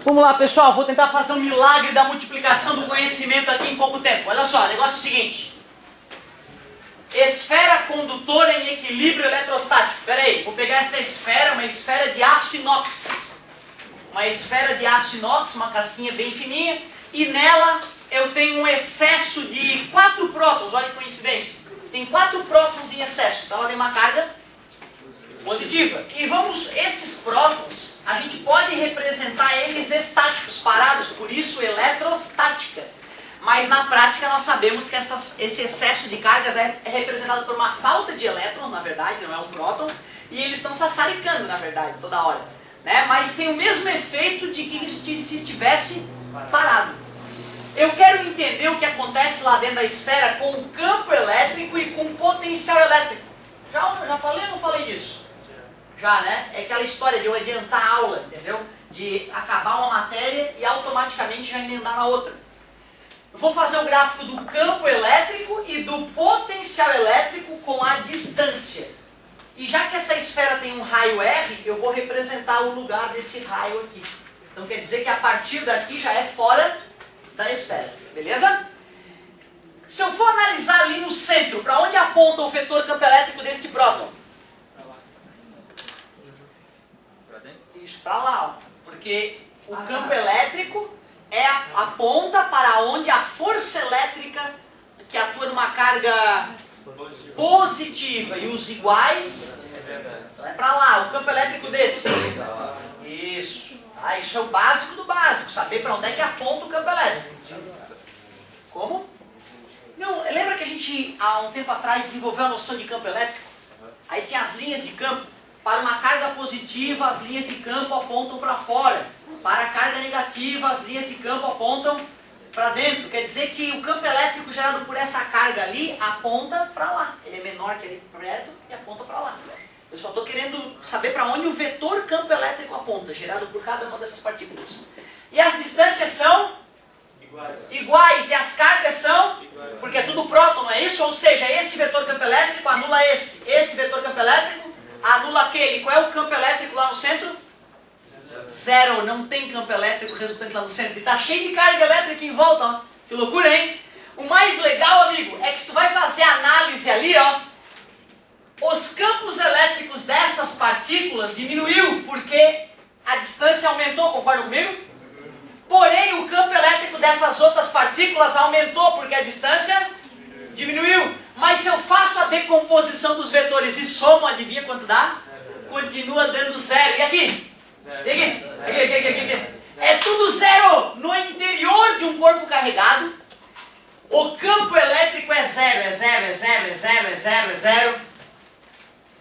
Vamos lá, pessoal, vou tentar fazer um milagre da multiplicação do conhecimento aqui em pouco tempo. Olha só, o negócio é o seguinte. Esfera condutora em equilíbrio eletrostático. Espera aí, vou pegar essa esfera, uma esfera de aço inox. Uma esfera de aço inox, uma casquinha bem fininha, e nela eu tenho um excesso de 4 prótons, olha que coincidência. Tem 4 prótons em excesso, então ela tem uma carga positiva. E esses prótons, a gente pode representar eles estáticos, parados, por isso eletrostática. Mas na prática nós sabemos que esse excesso de cargas é representado por uma falta de elétrons, na verdade, não é um próton, e eles estão sassaricando, na verdade, toda hora. Né? Mas tem o mesmo efeito de que se estivesse parado. Eu quero entender o que acontece lá dentro da esfera com o campo elétrico e com o potencial elétrico. Já falei ou não falei disso? Já, né? É aquela história de eu adiantar a aula, entendeu? De acabar uma matéria e automaticamente já emendar na outra. Eu vou fazer o gráfico do campo elétrico e do potencial elétrico com a distância. E já que essa esfera tem um raio R, eu vou representar o lugar desse raio aqui. Então quer dizer que a partir daqui já é fora da esfera, beleza? Se eu for analisar ali no centro, para onde aponta o vetor campo elétrico deste próton? Isso, para lá, ó. Porque o campo elétrico aponta para onde a força elétrica que atua numa carga positiva e os iguais vai para lá, o campo elétrico desse. Isso. Ah, isso é o básico do básico, saber para onde é que aponta o campo elétrico. Como? Não, lembra que a gente, há um tempo atrás, desenvolveu a noção de campo elétrico? Aí tinha as linhas de campo. Para uma carga positiva, as linhas de campo apontam para fora. Para a carga negativa, as linhas de campo apontam para dentro. Quer dizer que o campo elétrico gerado por essa carga ali aponta para lá. Ele é menor que ali perto e aponta para lá. Eu só estou querendo saber para onde o vetor campo elétrico aponta, gerado por cada uma dessas partículas. E as distâncias são iguais. E as cargas são? Porque é tudo próton, não é isso? Ou seja, esse vetor campo elétrico anula esse. Esse vetor campo elétrico anula aquele. Qual é o campo elétrico lá no centro? Zero. Não tem campo elétrico resultante lá no centro. E está cheio de carga elétrica em volta. Ó. Que loucura, hein? O mais legal, amigo, é que se tu vai fazer a análise ali, ó, os campos elétricos dessas partículas diminuiu porque a distância aumentou, concorda comigo? Porém, o campo elétrico dessas outras partículas aumentou porque a distância diminuiu. Mas se eu faço a decomposição dos vetores e somo, adivinha quanto dá? Continua dando zero. E aqui? E aqui? É tudo zero. No interior de um corpo carregado, o campo elétrico é zero, é zero, é zero, é zero, é zero, é zero.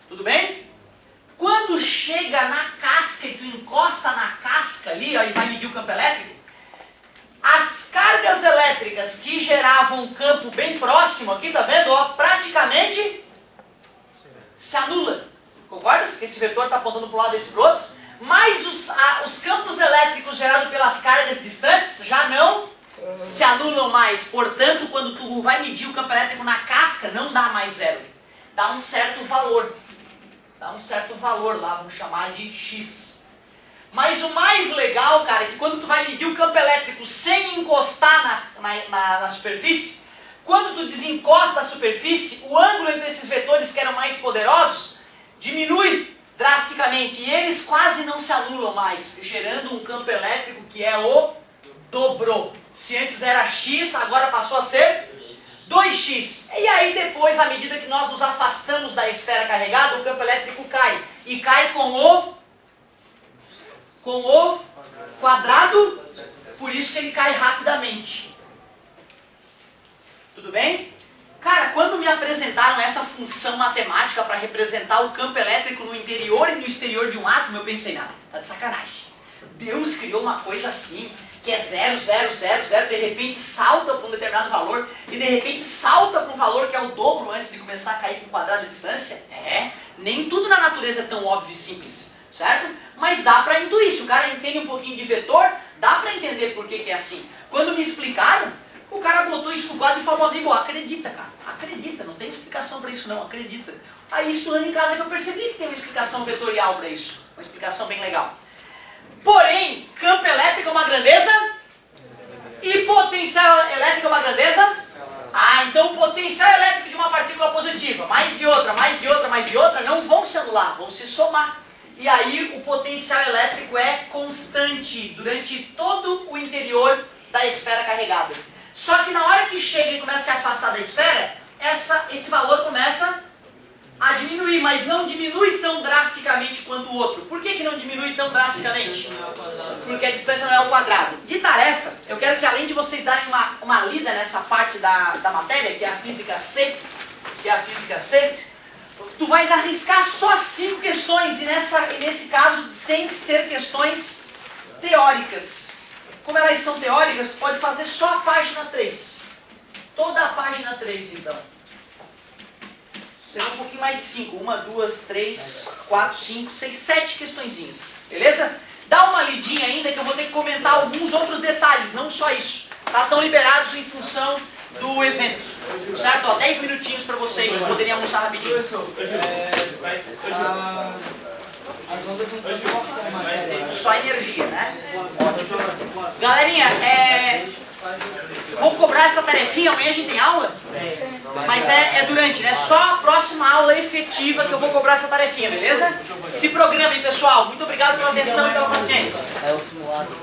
Tudo bem? Quando chega na casca e tu encosta na casca ali, ó, e vai medir o campo elétrico, as cargas elétricas que geravam um campo bem próximo aqui, tá vendo? Ó, praticamente se anula. Concorda? Que esse vetor está apontando para um lado e esse para o outro. Mas os campos elétricos gerados pelas cargas distantes já não se anulam mais. Portanto, quando tu vai medir o campo elétrico na casca, não dá mais zero. Dá um certo valor. Dá um certo valor lá, vamos chamar de X. Mas o mais legal, cara, é que quando tu vai medir o campo elétrico sem encostar na superfície, quando tu desencosta a superfície, o ângulo entre esses vetores que eram mais poderosos diminui drasticamente. E eles quase não se anulam mais, gerando um campo elétrico que é o dobro. Se antes era X, agora passou a ser 2x. E aí depois, à medida que nós nos afastamos da esfera carregada, o campo elétrico cai. E cai com o quadrado, por isso que ele cai rapidamente. Tudo bem? Cara, quando me apresentaram essa função matemática para representar o campo elétrico no interior e no exterior de um átomo, eu pensei, não, tá de sacanagem. Deus criou uma coisa assim, que é 0, 0, 0, 0, de repente salta para um determinado valor, e de repente salta para um valor que é o dobro antes de começar a cair com o quadrado de distância. Nem tudo na natureza é tão óbvio e simples. Certo? Mas dá para intuir. Se o cara entende um pouquinho de vetor, dá para entender por que é assim. Quando me explicaram, o cara botou isso no quadro e falou, amigo, acredita, cara. Acredita, não tem explicação para isso não, acredita. Aí estudando em casa que eu percebi que tem uma explicação vetorial para isso. Uma explicação bem legal. Porém, campo elétrico é uma grandeza e potencial elétrico é uma grandeza. Ah, então o potencial elétrico de uma partícula positiva, mais de outra, mais de outra, mais de outra, não vão se anular, vão se somar. E aí o potencial elétrico é constante durante todo o interior da esfera carregada. Só que na hora que chega e começa a se afastar da esfera, esse valor começa a diminuir, mas não diminui tão drasticamente quanto o outro. Por que não diminui tão drasticamente? Porque a distância não é ao quadrado. De tarefa, eu quero que além de vocês darem uma lida nessa parte da matéria, que é a física C, tu vais arriscar só 5 questões, e nesse caso tem que ser questões teóricas. Como elas são teóricas, tu pode fazer só a página 3. Toda a página 3, então. Será um pouquinho mais de 5. 1, 2, 3, 4, 5, 6, 7 questõezinhas. Beleza? Dá uma lidinha ainda que eu vou ter que comentar alguns outros detalhes, não só isso. Tá? Estão liberados em função do evento. Certo? Ó, 10 minutinhos para vocês poderem almoçar rapidinho. As ondas não estão só energia, né? Ótimo. Galerinha, vou cobrar essa tarefinha, amanhã a gente tem aula? Mas é durante, né? Só a próxima aula efetiva que eu vou cobrar essa tarefinha, beleza? Se programem, pessoal. Muito obrigado pela atenção e pela paciência. É o simulado.